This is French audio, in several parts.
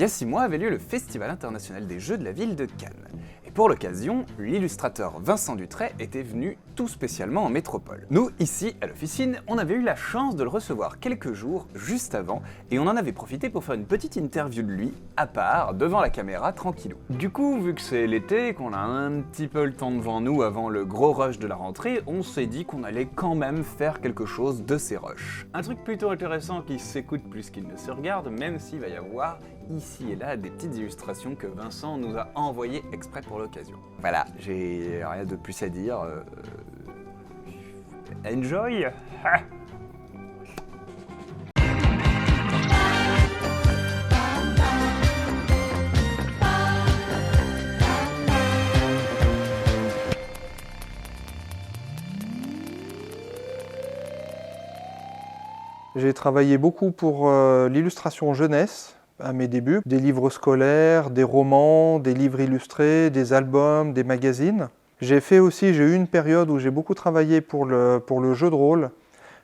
Il y a 6 mois avait lieu le Festival international des jeux de la ville de Cannes. Et pour l'occasion, l'illustrateur Vincent Dutray était venu tout spécialement en métropole. Nous, ici, à l'officine, on avait eu la chance de le recevoir quelques jours juste avant, et on en avait profité pour faire une petite interview de lui, à part, devant la caméra, tranquillou. Du coup, vu que c'est l'été et qu'on a un petit peu le temps devant nous avant le gros rush de la rentrée, on s'est dit qu'on allait quand même faire quelque chose de ces rushs. Un truc plutôt intéressant qui s'écoute plus qu'il ne se regarde, même s'il va y avoir ici et là des petites illustrations que Vincent nous a envoyées exprès pour l'occasion. Voilà, j'ai rien de plus à dire. Enjoy! J'ai travaillé beaucoup pour l'illustration jeunesse à mes débuts, des livres scolaires, des romans, des livres illustrés, des albums, des magazines. J'ai eu une période où j'ai beaucoup travaillé pour le jeu de rôle,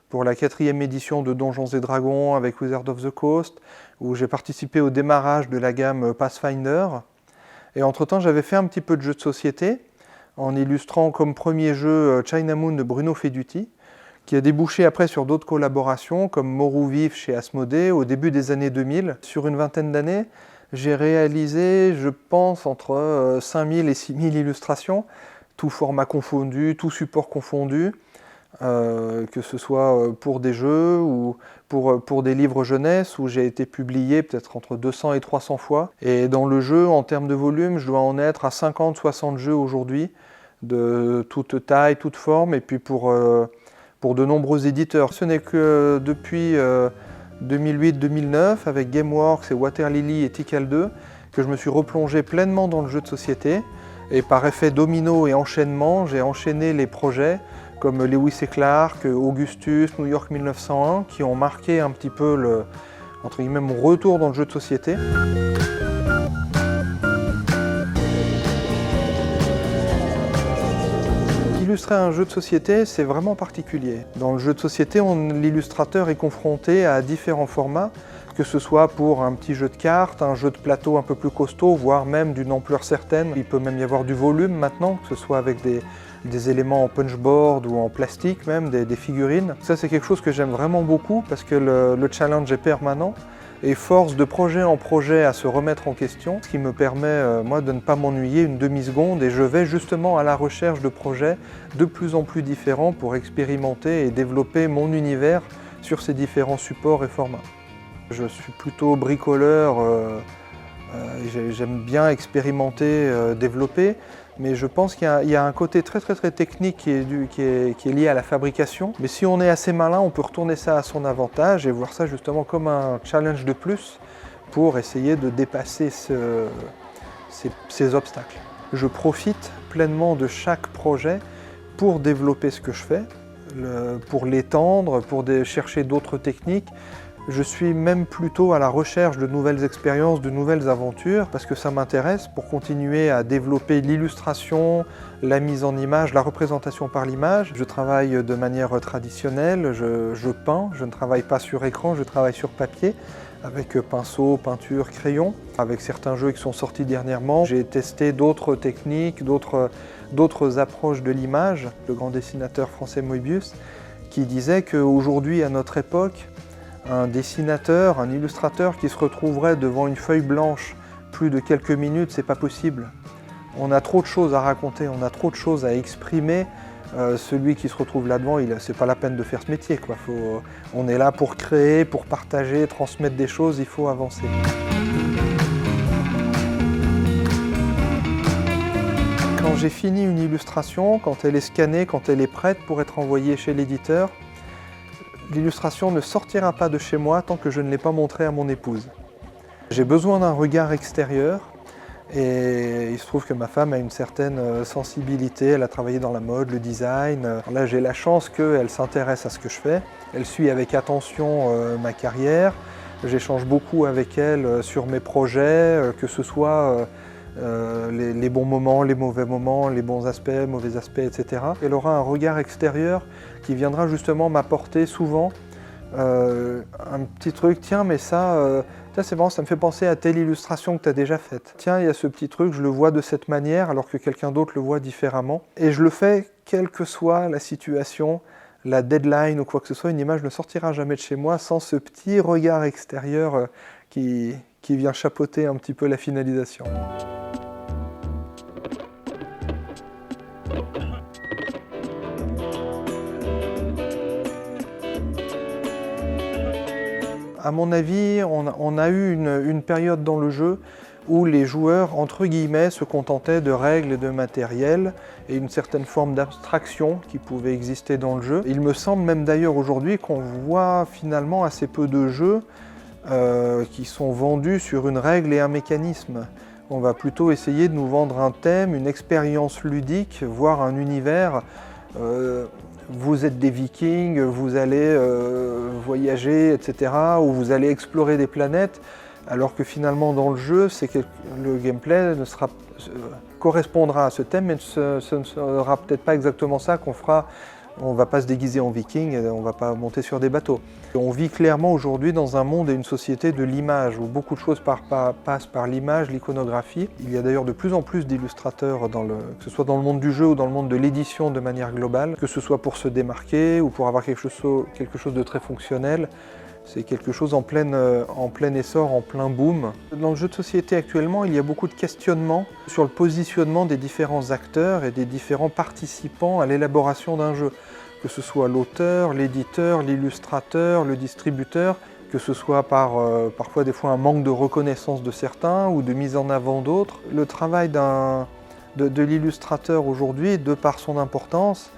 pour la 4e édition de Donjons et Dragons avec Wizards of the Coast, où j'ai participé au démarrage de la gamme Pathfinder. Et entre-temps, j'avais fait un petit peu de jeux de société, en illustrant comme premier jeu China Moon de Bruno Feduti, qui a débouché après sur d'autres collaborations, comme Moreau Vif chez Asmodée au début des années 2000. Sur une vingtaine d'années, j'ai réalisé, je pense, entre 5000 et 6000 illustrations, tout format confondu, tout support confondu, que ce soit pour des jeux ou pour des livres jeunesse, où j'ai été publié peut-être entre 200 et 300 fois. Et dans le jeu, en termes de volume, je dois en être à 50-60 jeux aujourd'hui, de toute taille, toute forme, et puis pour de nombreux éditeurs. Ce n'est que depuis 2008-2009, avec Gameworks et Water Lily et Tikal 2, que je me suis replongé pleinement dans le jeu de société. Et par effet domino et enchaînement, j'ai enchaîné les projets comme Lewis et Clark, Augustus, New York 1901, qui ont marqué un petit peu entre guillemets, mon retour dans le jeu de société. Illustrer un jeu de société, c'est vraiment particulier. Dans le jeu de société, l'illustrateur est confronté à différents formats, que ce soit pour un petit jeu de cartes, un jeu de plateau un peu plus costaud, voire même d'une ampleur certaine. Il peut même y avoir du volume maintenant, que ce soit avec des éléments en punchboard ou en plastique même, des figurines. Ça, c'est quelque chose que j'aime vraiment beaucoup parce que le challenge est permanent et force de projet en projet à se remettre en question, ce qui me permet, moi, de ne pas m'ennuyer une demi-seconde, et je vais justement à la recherche de projets de plus en plus différents pour expérimenter et développer mon univers sur ces différents supports et formats. Je suis plutôt bricoleur, j'aime bien expérimenter, développer, mais je pense qu'il y a un côté très technique qui est lié à la fabrication. Mais si on est assez malin, on peut retourner ça à son avantage et voir ça justement comme un challenge de plus pour essayer de dépasser ces obstacles. Je profite pleinement de chaque projet pour développer ce que je fais, pour l'étendre, pour chercher d'autres techniques. Je suis même plutôt à la recherche de nouvelles expériences, de nouvelles aventures, parce que ça m'intéresse pour continuer à développer l'illustration, la mise en image, la représentation par l'image. Je travaille de manière traditionnelle, je peins, je ne travaille pas sur écran, je travaille sur papier, avec pinceau, peinture, crayon. Avec certains jeux qui sont sortis dernièrement, j'ai testé d'autres techniques, d'autres approches de l'image. Le grand dessinateur français Moebius, qui disait qu'aujourd'hui, à notre époque, un dessinateur, un illustrateur qui se retrouverait devant une feuille blanche plus de quelques minutes, c'est pas possible. On a trop de choses à raconter, on a trop de choses à exprimer. Celui qui se retrouve là-devant, c'est pas la peine de faire ce métier, quoi. On est là pour créer, pour partager, transmettre des choses, il faut avancer. Quand j'ai fini une illustration, quand elle est scannée, quand elle est prête pour être envoyée chez l'éditeur, l'illustration ne sortira pas de chez moi tant que je ne l'ai pas montrée à mon épouse. J'ai besoin d'un regard extérieur et il se trouve que ma femme a une certaine sensibilité, elle a travaillé dans la mode, le design. Là, j'ai la chance qu'elle s'intéresse à ce que je fais, elle suit avec attention ma carrière, j'échange beaucoup avec elle sur mes projets, que ce soit les bons moments, les mauvais moments, les bons aspects, mauvais aspects, etc. Elle aura un regard extérieur qui viendra justement m'apporter souvent un petit truc, tiens mais ça, Ça c'est marrant, ça me fait penser à telle illustration que tu as déjà faite. Tiens, il y a ce petit truc, je le vois de cette manière alors que quelqu'un d'autre le voit différemment. Et je le fais quelle que soit la situation, la deadline ou quoi que ce soit, une image ne sortira jamais de chez moi sans ce petit regard extérieur qui vient chapeauter un petit peu la finalisation. À mon avis, on a eu une période dans le jeu où les joueurs, entre guillemets, se contentaient de règles et de matériel et une certaine forme d'abstraction qui pouvait exister dans le jeu. Il me semble même d'ailleurs aujourd'hui qu'on voit finalement assez peu de jeux qui sont vendus sur une règle et un mécanisme. On va plutôt essayer de nous vendre un thème, une expérience ludique, voire un univers. Vous êtes des vikings, vous allez voyager, etc., ou vous allez explorer des planètes, alors que finalement dans le jeu, le gameplay correspondra à ce thème, mais ce ne sera peut-être pas exactement ça qu'on fera. On ne va pas se déguiser en viking, on ne va pas monter sur des bateaux. On vit clairement aujourd'hui dans un monde et une société de l'image, où beaucoup de choses passent par l'image, l'iconographie. Il y a d'ailleurs de plus en plus d'illustrateurs, que ce soit dans le monde du jeu ou dans le monde de l'édition de manière globale, que ce soit pour se démarquer ou pour avoir quelque chose de très fonctionnel. C'est quelque chose en plein essor, en plein boom. Dans le jeu de société actuellement, il y a beaucoup de questionnements sur le positionnement des différents acteurs et des différents participants à l'élaboration d'un jeu. Que ce soit l'auteur, l'éditeur, l'illustrateur, le distributeur, que ce soit parfois des fois un manque de reconnaissance de certains ou de mise en avant d'autres. Le travail de l'illustrateur aujourd'hui, de par son importance,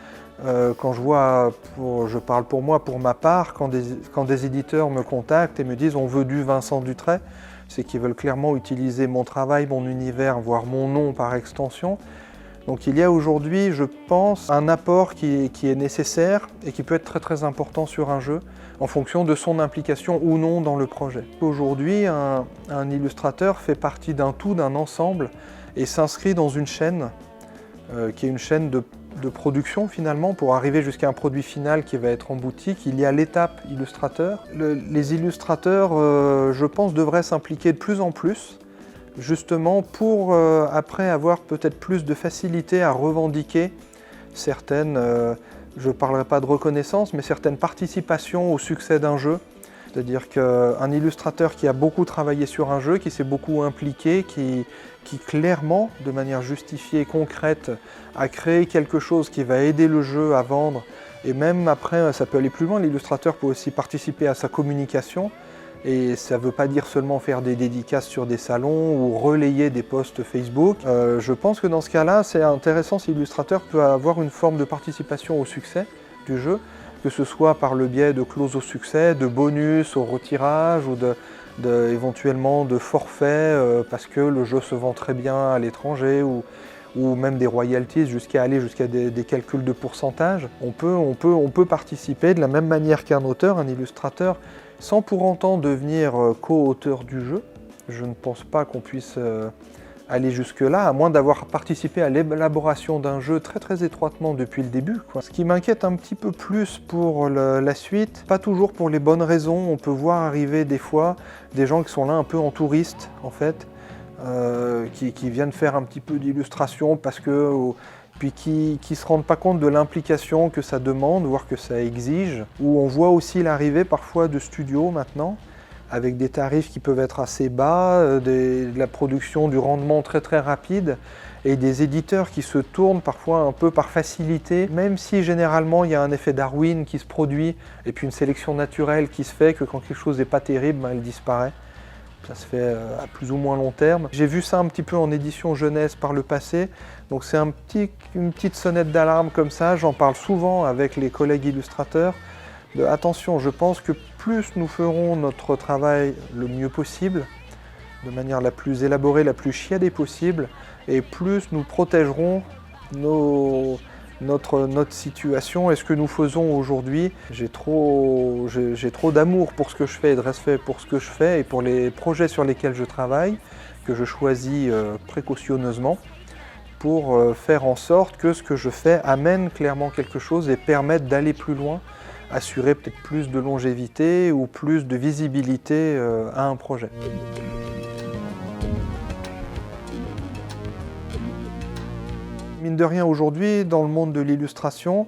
quand je parle pour moi, pour ma part, quand des éditeurs me contactent et me disent « on veut du Vincent Dutrait », c'est qu'ils veulent clairement utiliser mon travail, mon univers, voire mon nom par extension. Donc il y a aujourd'hui, je pense, un apport qui est nécessaire et qui peut être très très important sur un jeu en fonction de son implication ou non dans le projet. Aujourd'hui, un illustrateur fait partie d'un tout, d'un ensemble et s'inscrit dans une chaîne qui est une chaîne de production finalement pour arriver jusqu'à un produit final qui va être en boutique. Il y a l'étape illustrateur. Les illustrateurs, je pense, devraient s'impliquer de plus en plus justement pour après avoir peut-être plus de facilité à revendiquer certaines, je ne parlerai pas de reconnaissance, mais certaines participations au succès d'un jeu. C'est-à-dire qu'un illustrateur qui a beaucoup travaillé sur un jeu, qui s'est beaucoup impliqué, qui clairement, de manière justifiée, concrète, a créé quelque chose qui va aider le jeu à vendre, et même après, ça peut aller plus loin, l'illustrateur peut aussi participer à sa communication, et ça ne veut pas dire seulement faire des dédicaces sur des salons ou relayer des posts Facebook. Je pense que dans ce cas-là, c'est intéressant si l'illustrateur peut avoir une forme de participation au succès du jeu, que ce soit par le biais de clauses au succès, de bonus au retirage ou éventuellement de forfaits parce que le jeu se vend très bien à l'étranger ou même des royalties jusqu'à des calculs de pourcentage. On peut participer de la même manière qu'un auteur, un illustrateur, sans pour autant devenir co-auteur du jeu. Je ne pense pas qu'on puisse aller jusque-là, à moins d'avoir participé à l'élaboration d'un jeu très très étroitement depuis le début, quoi. Ce qui m'inquiète un petit peu plus pour la suite, pas toujours pour les bonnes raisons, on peut voir arriver des fois des gens qui sont là un peu en touriste en fait, qui viennent faire un petit peu d'illustration parce que puis qui ne se rendent pas compte de l'implication que ça demande, voire que ça exige, où on voit aussi l'arrivée parfois de studios maintenant, avec des tarifs qui peuvent être assez bas, de la production, du rendement très très rapide, et des éditeurs qui se tournent parfois un peu par facilité, même si généralement il y a un effet Darwin qui se produit, et puis une sélection naturelle qui se fait, que quand quelque chose n'est pas terrible, elle disparaît. Ça se fait à plus ou moins long terme. J'ai vu ça un petit peu en édition jeunesse par le passé, donc c'est une petite sonnette d'alarme comme ça, j'en parle souvent avec les collègues illustrateurs. Attention, je pense que plus nous ferons notre travail le mieux possible, de manière la plus élaborée, la plus chiadée possible, et plus nous protégerons notre situation et ce que nous faisons aujourd'hui. J'ai trop d'amour pour ce que je fais et de respect pour ce que je fais et pour les projets sur lesquels je travaille, que je choisis précautionneusement, pour faire en sorte que ce que je fais amène clairement quelque chose et permette d'aller plus loin assurer peut-être plus de longévité ou plus de visibilité à un projet. Mine de rien, aujourd'hui, dans le monde de l'illustration,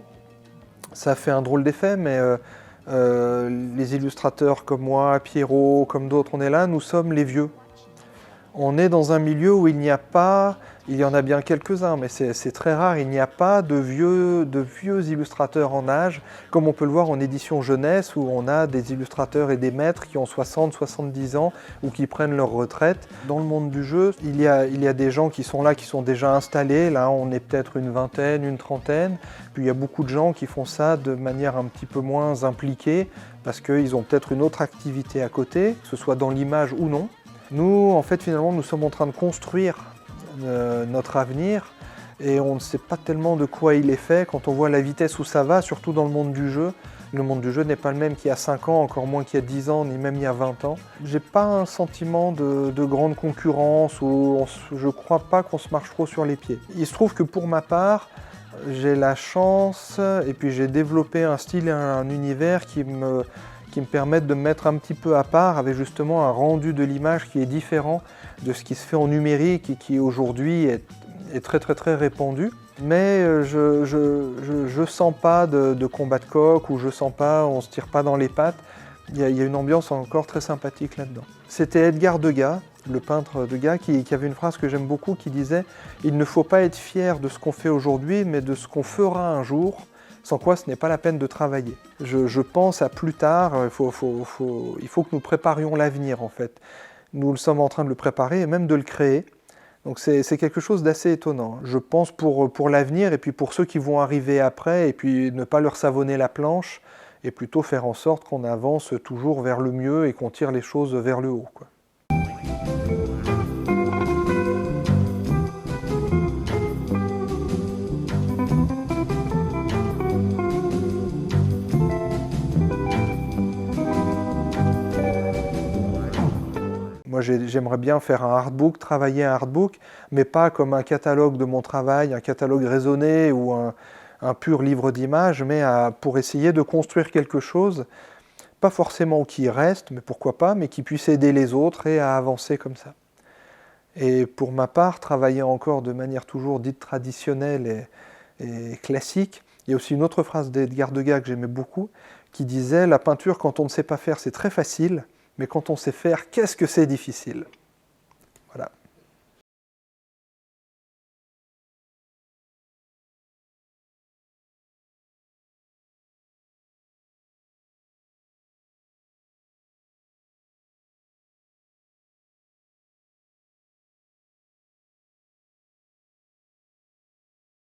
ça fait un drôle d'effet, mais les illustrateurs comme moi, Pierrot, comme d'autres, on est là, nous sommes les vieux. On est dans un milieu où il n'y a pas, il y en a bien quelques-uns, mais c'est très rare, il n'y a pas de vieux illustrateurs en âge, comme on peut le voir en édition jeunesse, où on a des illustrateurs et des maîtres qui ont 60, 70 ans ou qui prennent leur retraite. Dans le monde du jeu, il y a des gens qui sont là, qui sont déjà installés, là on est peut-être une vingtaine, une trentaine, puis il y a beaucoup de gens qui font ça de manière un petit peu moins impliquée, parce qu'ils ont peut-être une autre activité à côté, que ce soit dans l'image ou non. Nous, en fait, finalement, nous sommes en train de construire notre avenir et on ne sait pas tellement de quoi il est fait quand on voit la vitesse où ça va, surtout dans le monde du jeu. Le monde du jeu n'est pas le même qu'il y a 5 ans, encore moins qu'il y a 10 ans, ni même il y a 20 ans. J'ai pas un sentiment de grande concurrence ou je crois pas qu'on se marche trop sur les pieds. Il se trouve que pour ma part, j'ai la chance et puis j'ai développé un style et un univers qui me permettent de me mettre un petit peu à part avec justement un rendu de l'image qui est différent de ce qui se fait en numérique et qui aujourd'hui est très très très répandu. Mais je sens pas de combat de coq ou je sens pas, on se tire pas dans les pattes. Il y a une ambiance encore très sympathique là-dedans. C'était Edgar Degas, le peintre Degas, qui avait une phrase que j'aime beaucoup qui disait « Il ne faut pas être fier de ce qu'on fait aujourd'hui, mais de ce qu'on fera un jour ». Sans quoi ce n'est pas la peine de travailler. Je pense à plus tard, il faut que nous préparions l'avenir en fait. Nous le sommes en train de le préparer et même de le créer. Donc c'est quelque chose d'assez étonnant. Je pense pour l'avenir et puis pour ceux qui vont arriver après et puis ne pas leur savonner la planche et plutôt faire en sorte qu'on avance toujours vers le mieux et qu'on tire les choses vers le haut, quoi. Moi, j'aimerais bien faire un artbook, travailler un artbook, mais pas comme un catalogue de mon travail, un catalogue raisonné ou un pur livre d'images, mais pour essayer de construire quelque chose, pas forcément qui reste, mais pourquoi pas, mais qui puisse aider les autres et à avancer comme ça. Et pour ma part, travailler encore de manière toujours dite traditionnelle et classique, il y a aussi une autre phrase d'Edgar Degas que j'aimais beaucoup, qui disait « La peinture, quand on ne sait pas faire, c'est très facile ». Mais quand on sait faire, qu'est-ce que c'est difficile ?